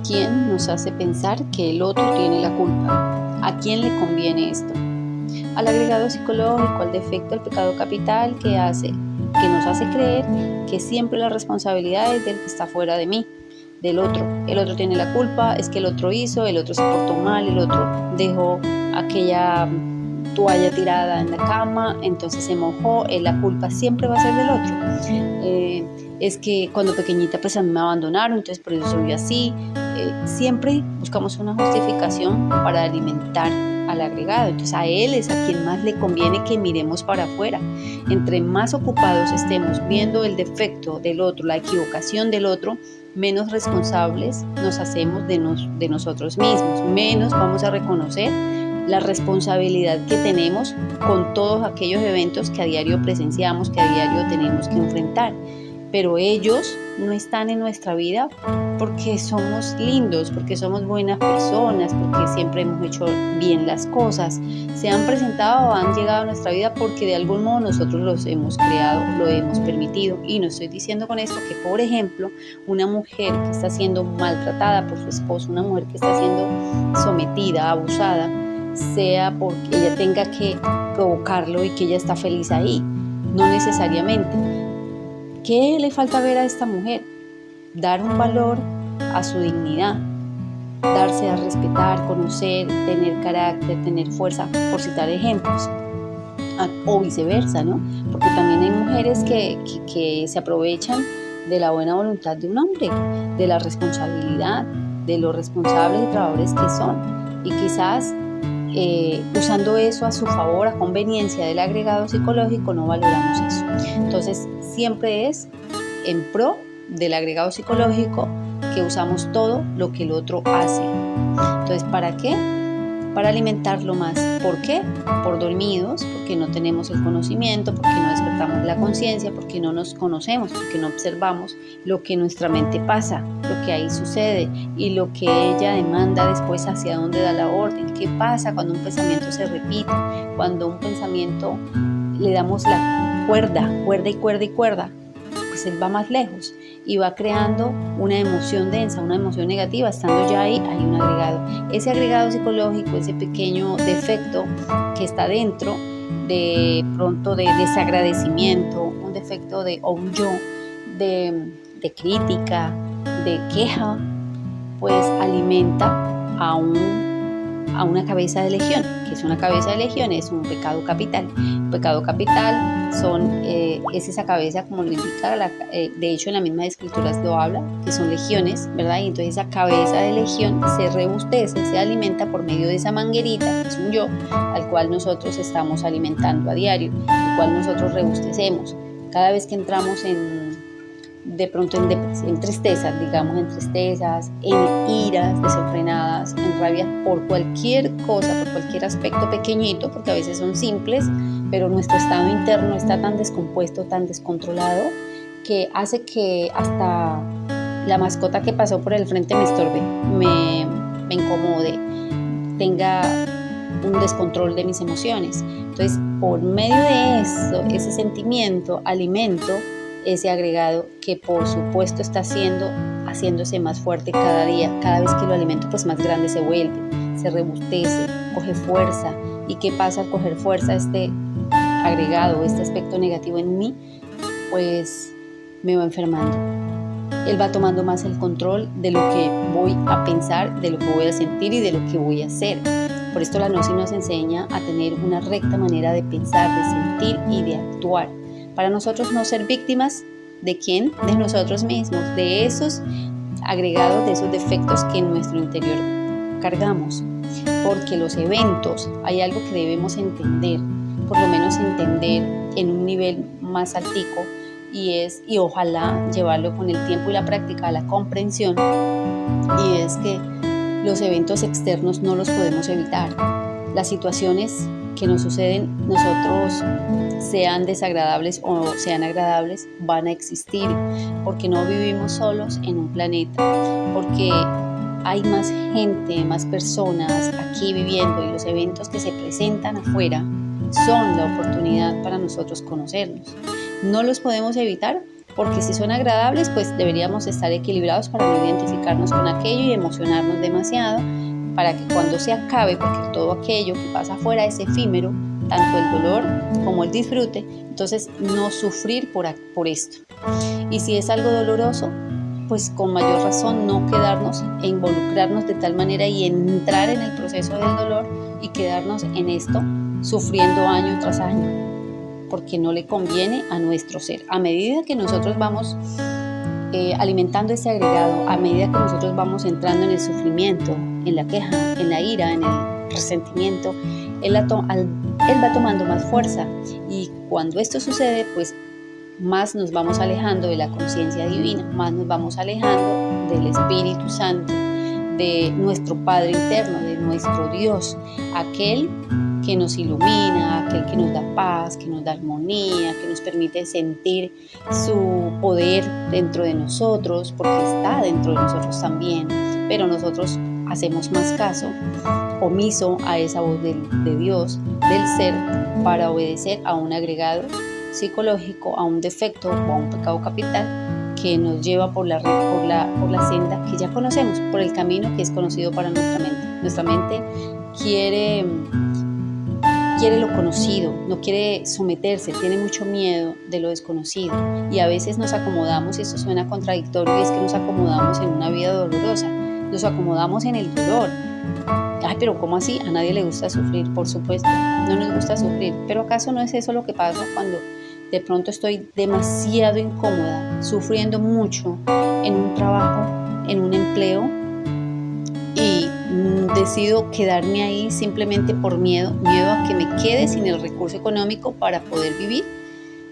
¿Quién nos hace pensar que el otro tiene la culpa? ¿A quién le conviene esto? Al agregado psicológico, al defecto, al pecado capital que nos hace creer que siempre la responsabilidad es del que está fuera de mí, del otro. El otro tiene la culpa, es que el otro hizo, el otro se portó mal, el otro dejó aquella toalla tirada en la cama, entonces se mojó, la culpa siempre va a ser del otro. Es que cuando pequeñita pues a mí me abandonaron, entonces por eso soy así. Siempre buscamos una justificación para alimentar al agregado, entonces a él es a quien más le conviene que miremos para afuera. Entre más ocupados estemos viendo el defecto del otro, la equivocación del otro, menos responsables nos hacemos de nosotros mismos, menos vamos a reconocer la responsabilidad que tenemos con todos aquellos eventos que a diario presenciamos, que a diario tenemos que enfrentar. Pero ellos no están en nuestra vida porque somos lindos, porque somos buenas personas, porque siempre hemos hecho bien las cosas. Se han presentado o han llegado a nuestra vida porque de algún modo nosotros los hemos creado, lo hemos permitido. Y no estoy diciendo con esto que, por ejemplo, una mujer que está siendo maltratada por su esposo, una mujer que está siendo sometida, abusada, sea porque ella tenga que provocarlo y que ella está feliz ahí. No necesariamente. ¿Qué le falta ver a esta mujer? Dar un valor a su dignidad, darse a respetar, conocer, tener carácter, tener fuerza, por citar ejemplos. O viceversa, ¿no? Porque también hay mujeres que se aprovechan de la buena voluntad de un hombre, de la responsabilidad, de los responsables y trabajadores que son. Y quizás usando eso a su favor, a conveniencia del agregado psicológico, no valoramos eso. Entonces, siempre es en pro del agregado psicológico que usamos todo lo que el otro hace. Entonces, ¿para qué? Para alimentarlo más. ¿Por qué? Por dormidos, porque no tenemos el conocimiento, porque no despertamos la conciencia, porque no nos conocemos, porque no observamos lo que nuestra mente pasa, lo que ahí sucede y lo que ella demanda después, hacia dónde da la orden. ¿Qué pasa cuando un pensamiento se repite? Cuando un pensamiento le damos la cuerda y cuerda, pues él va más lejos y va creando una emoción densa, una emoción negativa. Estando ya ahí, hay un agregado. Ese agregado psicológico, ese pequeño defecto que está dentro, de pronto de desagradecimiento, un defecto o un yo de crítica, de queja, pues alimenta a una cabeza de legión. ¿Qué es una cabeza de legión? Es un pecado capital. El pecado capital es esa cabeza, como lo indica, de hecho en las mismas escrituras lo habla, que son legiones, ¿verdad? Y entonces esa cabeza de legión se rebustece, se alimenta por medio de esa manguerita, que es un yo, al cual nosotros estamos alimentando a diario, al cual nosotros rebustecemos. Cada vez que entramos de pronto en tristezas, digamos, en tristezas, en iras desenfrenadas, en rabias por cualquier cosa, por cualquier aspecto pequeñito, porque a veces son simples, pero nuestro estado interno está tan descompuesto, tan descontrolado, que hace que hasta la mascota que pasó por el frente me estorbe, me incomode, tenga un descontrol de mis emociones. Entonces, por medio de eso, ese sentimiento, alimento ese agregado que por supuesto está haciéndose más fuerte cada día. Cada vez que lo alimento, pues más grande se vuelve, se rebustece, coge fuerza. ¿Y qué pasa al coger fuerza este agregado, este aspecto negativo en mí? Pues me va enfermando. Él va tomando más el control de lo que voy a pensar, de lo que voy a sentir y de lo que voy a hacer. Por esto la Gnosis nos enseña a tener una recta manera de pensar, de sentir y de actuar. Para nosotros no ser víctimas ¿de quién? De nosotros mismos, de esos agregados, de esos defectos que en nuestro interior cargamos. Porque los eventos, hay algo que debemos entender, por lo menos entender en un nivel más altico, y ojalá llevarlo con el tiempo y la práctica a la comprensión, y es que los eventos externos no los podemos evitar. Las situaciones que nos suceden, nosotros, sean desagradables o sean agradables, van a existir, porque no vivimos solos en un planeta, porque hay más gente, más personas aquí viviendo, y los eventos que se presentan afuera son la oportunidad para nosotros conocernos. No los podemos evitar, porque si son agradables, pues deberíamos estar equilibrados para no identificarnos con aquello y emocionarnos demasiado, para que cuando se acabe, porque todo aquello que pasa afuera es efímero, tanto el dolor como el disfrute, entonces no sufrir por esto. Y si es algo doloroso, pues con mayor razón no quedarnos e involucrarnos de tal manera y entrar en el proceso del dolor y quedarnos en esto sufriendo año tras año, porque no le conviene a nuestro ser. A medida que nosotros vamos alimentando ese agregado, a medida que nosotros vamos entrando en el sufrimiento, en la queja, en la ira, en el resentimiento, él va tomando más fuerza, y cuando esto sucede, pues más nos vamos alejando de la conciencia divina, más nos vamos alejando del Espíritu Santo, de nuestro Padre interno, de nuestro Dios, aquel que nos ilumina, aquel que nos da paz, que nos da armonía, que nos permite sentir su poder dentro de nosotros, porque está dentro de nosotros también, pero nosotros hacemos más caso omiso a esa voz de Dios, del ser, para obedecer a un agregado psicológico, a un defecto o a un pecado capital que nos lleva por la senda que ya conocemos, por el camino que es conocido para nuestra mente. Nuestra mente quiere lo conocido, no quiere someterse, tiene mucho miedo de lo desconocido, y a veces nos acomodamos, y esto suena contradictorio, y es que nos acomodamos en una vida dolorosa, nos acomodamos en el dolor. Ay, pero ¿cómo así? A nadie le gusta sufrir, por supuesto, no nos gusta sufrir, pero ¿acaso no es eso lo que pasa cuando de pronto estoy demasiado incómoda, sufriendo mucho en un trabajo, en un empleo, y decido quedarme ahí simplemente por miedo a que me quede sin el recurso económico para poder vivir?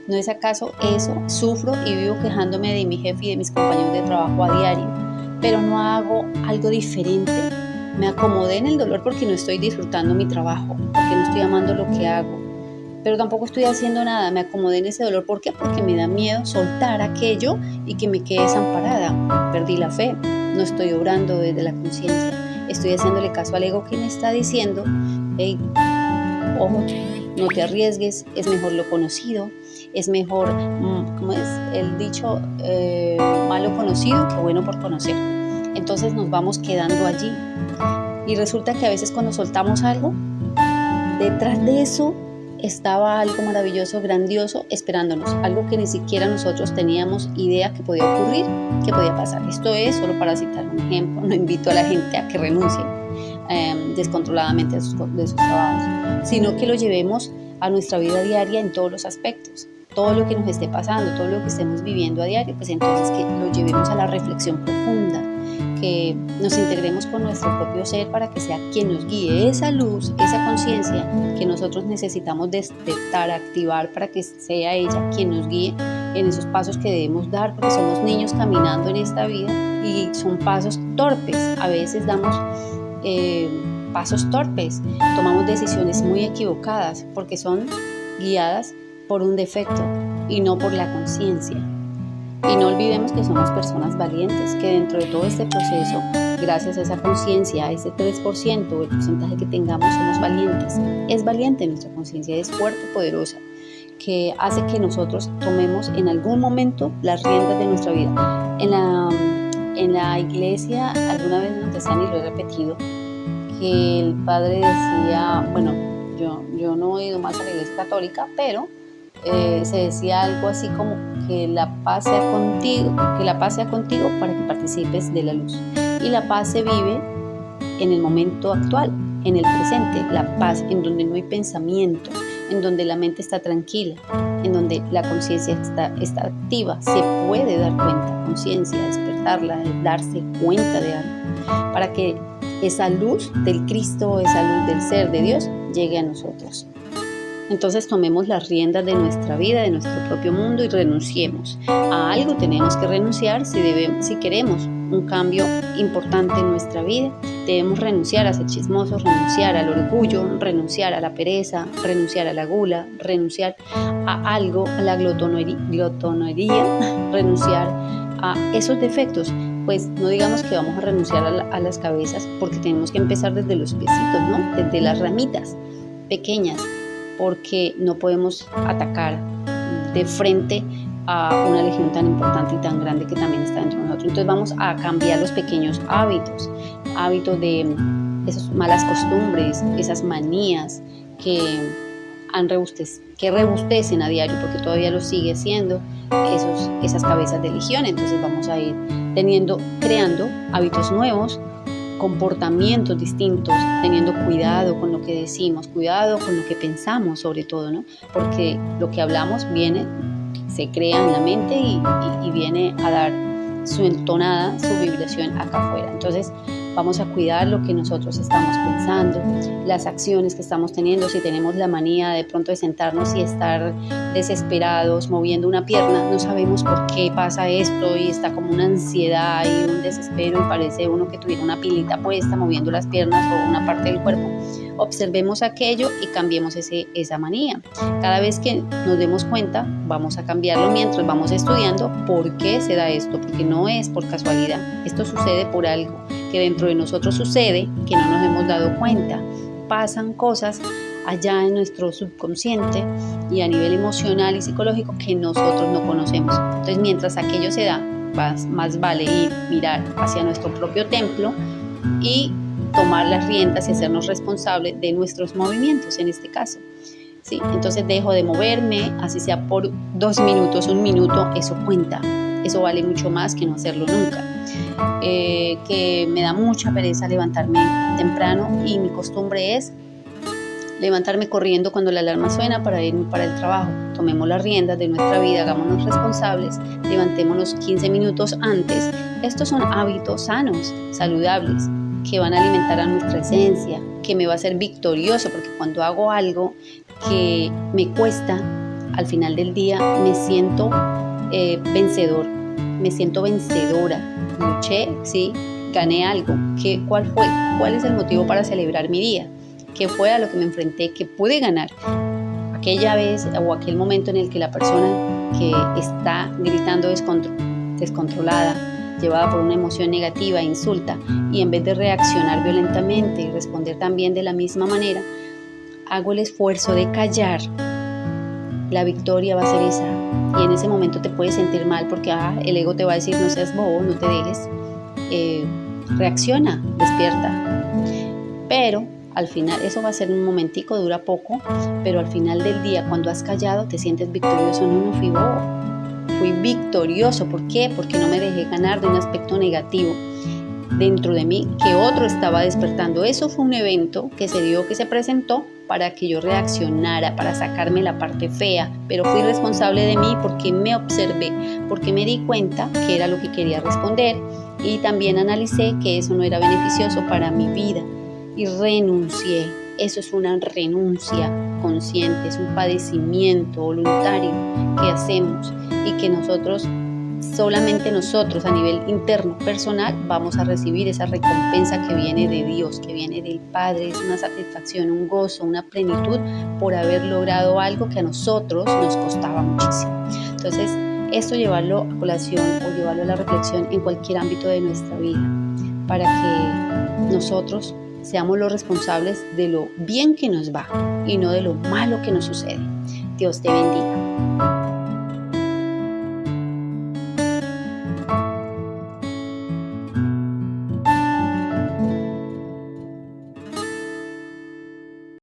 ¿No es acaso eso? Sufro y vivo quejándome de mi jefe y de mis compañeros de trabajo a diario, pero no hago algo diferente. Me acomodé en el dolor porque no estoy disfrutando mi trabajo, porque no estoy amando lo que hago, pero tampoco estoy haciendo nada. Me acomodé en ese dolor. ¿Por qué? Porque me da miedo soltar aquello y que me quede desamparada. Perdí la fe, no estoy obrando desde la conciencia, estoy haciéndole caso al ego que me está diciendo: hey, ojo, no te arriesgues, es mejor lo conocido, es mejor, ¿cómo es el dicho? Malo conocido que bueno por conocer. Entonces nos vamos quedando allí, y resulta que a veces cuando soltamos algo, detrás de eso estaba algo maravilloso, grandioso, esperándonos, algo que ni siquiera nosotros teníamos idea que podía ocurrir, que podía pasar. Esto es solo para citar un ejemplo. No invito a la gente a que renuncie descontroladamente de sus trabajos, sino que lo llevemos a nuestra vida diaria en todos los aspectos. Todo lo que nos esté pasando, todo lo que estemos viviendo a diario, pues entonces que lo llevemos a la reflexión profunda, que nos integremos con nuestro propio ser para que sea quien nos guíe, esa luz, esa conciencia que nosotros necesitamos despertar, activar, para que sea ella quien nos guíe en esos pasos que debemos dar, porque somos niños caminando en esta vida y son pasos torpes. A veces damos pasos torpes, tomamos decisiones muy equivocadas porque son guiadas por un defecto y no por la conciencia. Y no olvidemos que somos personas valientes, que dentro de todo este proceso, gracias a esa conciencia, a ese 3%, o el porcentaje que tengamos, somos valientes. Es valiente nuestra conciencia, es fuerte, poderosa, que hace que nosotros tomemos en algún momento las riendas de nuestra vida. En la iglesia alguna vez nos decían, y lo he repetido, que el padre decía, bueno, yo no he ido más a la iglesia católica, pero se decía algo así como que la paz sea contigo para que participes de la luz. Y la paz se vive en el momento actual, en el presente, la paz en donde no hay pensamiento, en donde la mente está tranquila, en donde la conciencia está activa, se puede dar cuenta, conciencia, despertarla, darse cuenta de algo, para que esa luz del Cristo, esa luz del ser de Dios llegue a nosotros. Entonces tomemos las riendas de nuestra vida, de nuestro propio mundo, y renunciemos. A algo tenemos que renunciar si queremos un cambio importante en nuestra vida. Debemos renunciar a ser chismosos, renunciar al orgullo, renunciar a la pereza, renunciar a la gula, renunciar a algo, a la glotonería, renunciar a esos defectos. Pues no digamos que vamos a renunciar a las cabezas, porque tenemos que empezar desde los piecitos, ¿no? Desde las ramitas pequeñas, porque no podemos atacar de frente a una legión tan importante y tan grande que también está dentro de nosotros. Entonces vamos a cambiar los pequeños hábitos de esas malas costumbres, esas manías que rebustecen a diario, porque todavía lo sigue siendo esas cabezas de legión. Entonces vamos a ir creando hábitos nuevos, comportamientos distintos, teniendo cuidado con lo que decimos, cuidado con lo que pensamos sobre todo, ¿no? Porque lo que hablamos se crea en la mente y viene a dar su entonada, su vibración acá afuera. Entonces vamos a cuidar lo que nosotros estamos pensando, las acciones que estamos teniendo. Si tenemos la manía de pronto de sentarnos y estar desesperados moviendo una pierna, no sabemos por qué pasa esto y está como una ansiedad y un desespero y parece uno que tuviera una pilita puesta moviendo las piernas o una parte del cuerpo. Observemos aquello y cambiemos esa manía. Cada vez que nos demos cuenta, vamos a cambiarlo mientras vamos estudiando por qué se da esto, porque no es por casualidad. Esto sucede por algo que dentro de nosotros sucede, que no nos hemos dado cuenta. Pasan cosas allá en nuestro subconsciente y a nivel emocional y psicológico que nosotros no conocemos. Entonces, mientras aquello se da, más vale mirar hacia nuestro propio templo y tomar las riendas y hacernos responsables de nuestros movimientos en este caso. ¿Sí? Entonces dejo de moverme, así sea por 2 minutos, 1 minuto, eso cuenta. Eso vale mucho más que no hacerlo nunca. Que me da mucha pereza levantarme temprano y mi costumbre es levantarme corriendo cuando la alarma suena para irme para el trabajo. Tomemos las riendas de nuestra vida, hagámonos responsables, levantémonos 15 minutos antes. Estos son hábitos sanos, saludables, que van a alimentar a nuestra esencia, que me va a hacer victorioso, porque cuando hago algo que me cuesta, al final del día me siento vencedor, me siento vencedora. Luché, sí, gané algo. ¿Cuál fue? ¿Cuál es el motivo para celebrar mi día? ¿Qué fue a lo que me enfrenté? ¿Qué pude ganar? Aquella vez o aquel momento en el que la persona que está gritando descontrolada, llevada por una emoción negativa, insulta, y en vez de reaccionar violentamente y responder también de la misma manera, hago el esfuerzo de callar, la victoria va a ser esa. Y en ese momento te puedes sentir mal porque el ego te va a decir: no seas bobo, no te dejes, reacciona, despierta. Pero al final, eso va a ser un momentico, dura poco, pero al final del día, cuando has callado, te sientes victorioso. No fui bobo, fui victorioso. ¿Por qué? Porque no me dejé ganar de un aspecto negativo dentro de mí que otro estaba despertando. Eso fue un evento que se presentó para que yo reaccionara, para sacarme la parte fea, pero fui responsable de mí porque me observé, porque me di cuenta que era lo que quería responder y también analicé que eso no era beneficioso para mi vida y renuncié. Eso es una renuncia consciente, es un padecimiento voluntario que hacemos y que solamente nosotros a nivel interno, personal, vamos a recibir esa recompensa que viene de Dios, que viene del Padre. Es una satisfacción, un gozo, una plenitud por haber logrado algo que a nosotros nos costaba muchísimo. Entonces, esto llevarlo a colación o llevarlo a la reflexión en cualquier ámbito de nuestra vida, para que nosotros seamos los responsables de lo bien que nos va y no de lo malo que nos sucede. Dios te bendiga.